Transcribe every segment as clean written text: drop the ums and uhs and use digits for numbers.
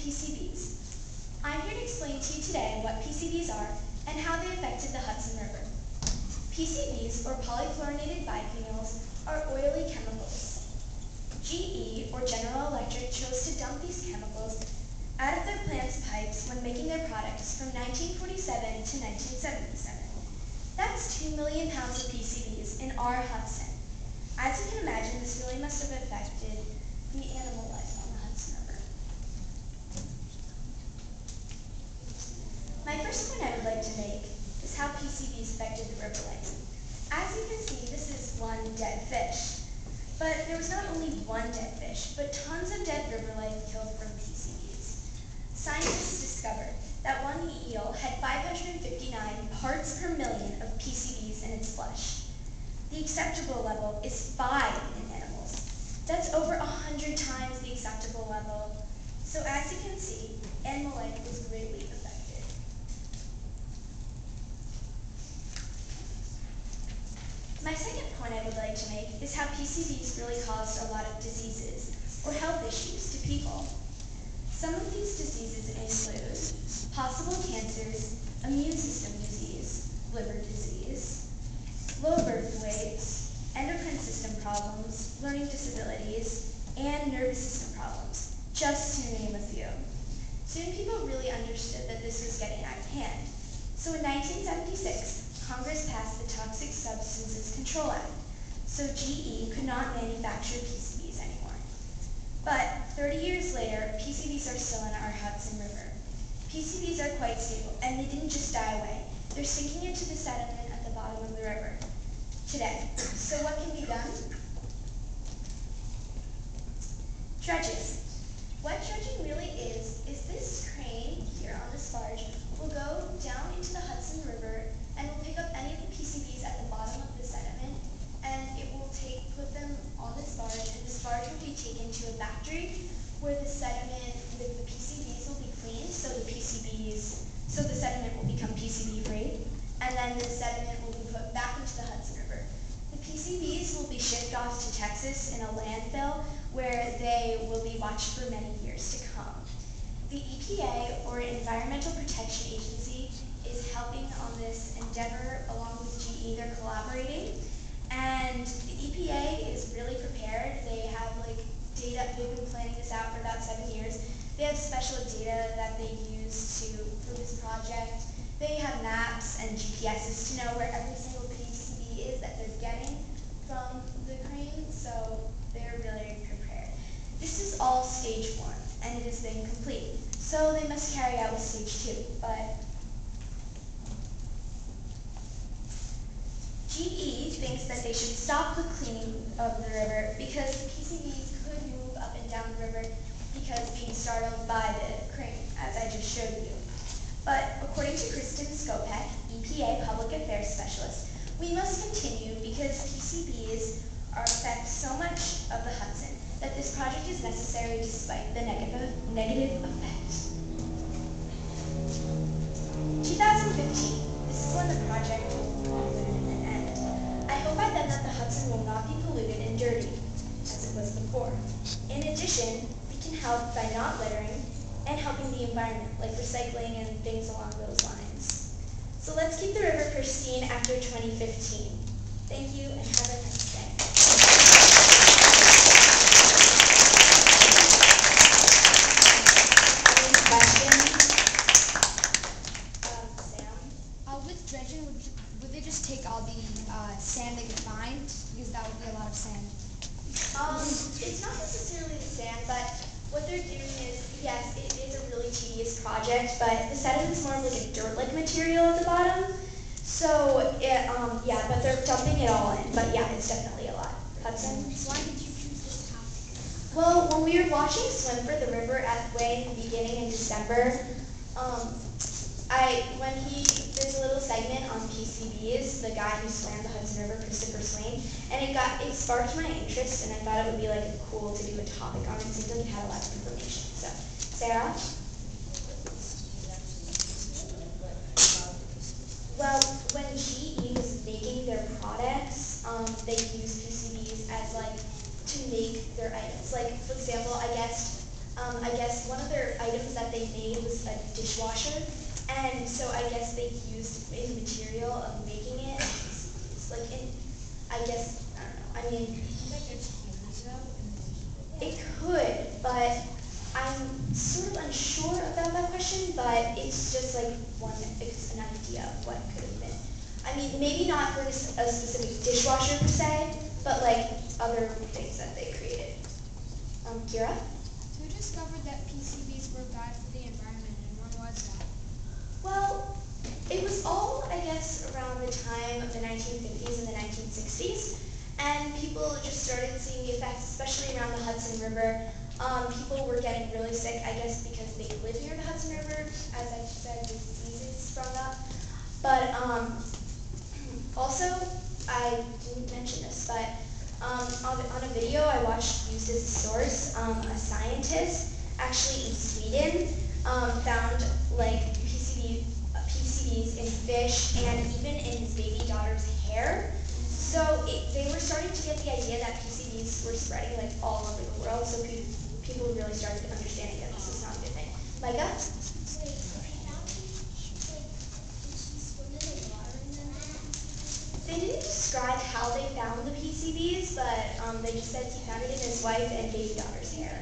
PCBs. I'm here to explain to you today what PCBs are and how they affected the Hudson River. PCBs, or polychlorinated biphenyls, are oily chemicals. GE, or General Electric, chose to dump these chemicals out of their plant's pipes when making their products from 1947 to 1977. That's 2 million pounds of PCBs in our Hudson. As you can imagine, this really must have affected the animal life on the Hudson River. My first point I would like to make is how PCBs affected the river life. As you can see, this is one dead fish. But there was not only one dead fish, but tons of dead river life killed from PCBs. Scientists discovered that one eel had 559 parts per million of PCBs in its flesh. The acceptable level is 5 in animals. That's over 100 times the acceptable level. So as you can see, animal life is greatly affected. My second point I would like to make is how PCBs really caused a lot of diseases or health issues to people. Some of these diseases include possible cancers, immune system disease, liver disease, low birth weights, endocrine system problems, learning disabilities, and nervous system problems, just to name a few. Soon people really understood that this was getting out of hand. So in 1976, Congress passed the Toxic Substances Control Act, so GE could not manufacture PCBs anymore. But 30 years later, PCBs are still in our Hudson River. PCBs are quite stable, and they didn't just die away. They're sinking into the sediment at the bottom of the river today. So what can be done? Dredging. What dredging really is this crane here on this barge will go down into the Hudson River and will pick up any of the PCBs at the bottom of the sediment, and it will put them on this barge, and this barge will be taken to a factory where the sediment with the PCBs will be cleaned, so the sediment will become PCB free, and then the sediment will be put back into the Hudson River. The PCBs will be shipped off to Texas in a landfill where they will be watched for many years to come. The EPA, or Environmental Protection Agency, is helping on this endeavor along with GE. They're collaborating, and the EPA is really prepared. They have data. They've been planning this out for about 7 years. They have special data that they use for this project. They have maps and GPSs to know where every single PCB is that they're getting from the crane, so they're really prepared. This is all stage 1, and it is then complete. So they must carry out with stage 2, but GE thinks that they should stop the cleaning of the river because the PCBs could move up and down the river because being startled by the crane, as I just showed you. But according to Kristen Skopek, EPA Public Affairs Specialist, we must continue because PCBs affect so much of the Hudson that this project is necessary despite the negative effects. 2015, this is when the project will be concluded and end. I hope by then that the Hudson will not be polluted and dirty, as it was before. In addition, we can help by not littering and helping the environment, like recycling and things along those lines. So let's keep the river pristine after 2015. Thank you, and have a nice day. Any questions? Sam? With dredging, would they just take all the sand they could find? Because that would be a lot of sand. It's not necessarily the sand, but what they're doing is, yes, it is a really tedious project, but the sediment's more of like a dirt-like material at the bottom. So, but they're dumping it all in. But yeah, it's definitely a lot. Hudson? So why did you choose this topic? Well, when we were watching Swim for the River way in the beginning in December, there's a little segment on PCBs, the guy who swam the Hudson River, Christopher Swain, and it sparked my interest, and I thought it would be cool to do a topic on it. It seems like it had a lot of information. So, Sarah? Well, when GE was making their products, they used PCBs as to make their items. For example, I guess I guess one of their items that they made was a dishwasher, and so I guess they used in the material of making it. It's like in, I guess I don't know. I mean, it could, but I'm sort of unsure about that question. But it's just like it's an idea of what could have been. I mean, maybe not for a specific dishwasher per se, but like other things that they created. Kira? Who discovered that PCBs were bad for the environment, and when was that? Well, it was all, I guess, around the time of the 1950s and the 1960s, and people just started seeing the effects, especially around the Hudson River. People were getting really sick, I guess, because they live near the Hudson River. As I said, diseases sprung up. But also, I didn't mention this, but on a video I watched used as a source, a scientist actually in Sweden found like PCBs in fish and even in his baby daughter's hair. So they were starting to get the idea that PCBs were spreading like all over the world. So people really started understanding that this is not a good thing. Micah? They didn't describe how they found the PCBs, but they just said he found it in his wife and baby daughter's hair.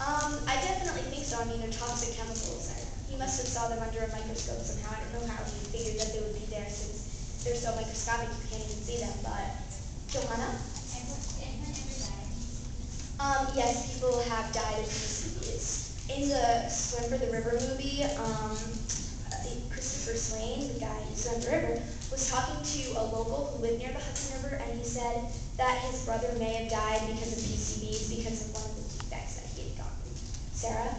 I definitely think so. I mean, they're toxic chemicals. He must have saw them under a microscope somehow. I don't know how he figured that they would be there since they're so microscopic you can't even see them. But Johanna? Yes, people have died of PCBs. In the Swim for the River movie, Christopher Swain, the guy who swam the river, was talking to a local who lived near the Hudson River, and he said that his brother may have died because of PCBs because of one of the defects that he had gotten. Sarah?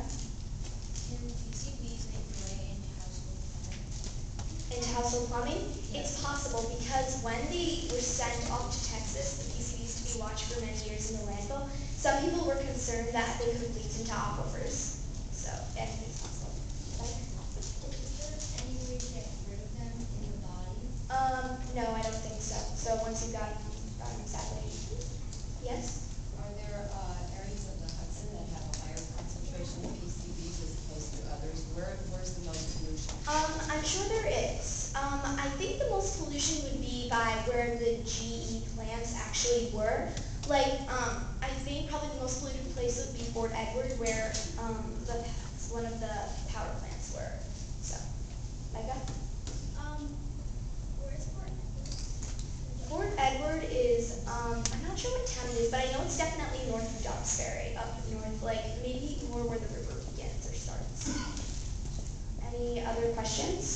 Can PCBs make their way into household plumbing? Into household plumbing? It's possible because when they were sent off to Texas, the PCBs to be watched for many years in the landfill, some people were concerned that they could leak into aquifers. So, anything's possible. Any way to get rid of them in the body? No, I don't think so. So once you've got them, sadly. Yes? Are there areas of the Hudson that have a higher concentration of PCBs as opposed to others? Where's the most pollution? I'm sure there is. I think the most pollution would be by where the GE plants actually were. Like, I think probably the most polluted place would be Fort Edward, where one of the power plants were. So, Micah? Where's Fort Edward? Fort Edward is, I'm not sure what town it is, but I know it's definitely north of Duxbury, up north, like maybe more where the river begins or starts. Any other questions?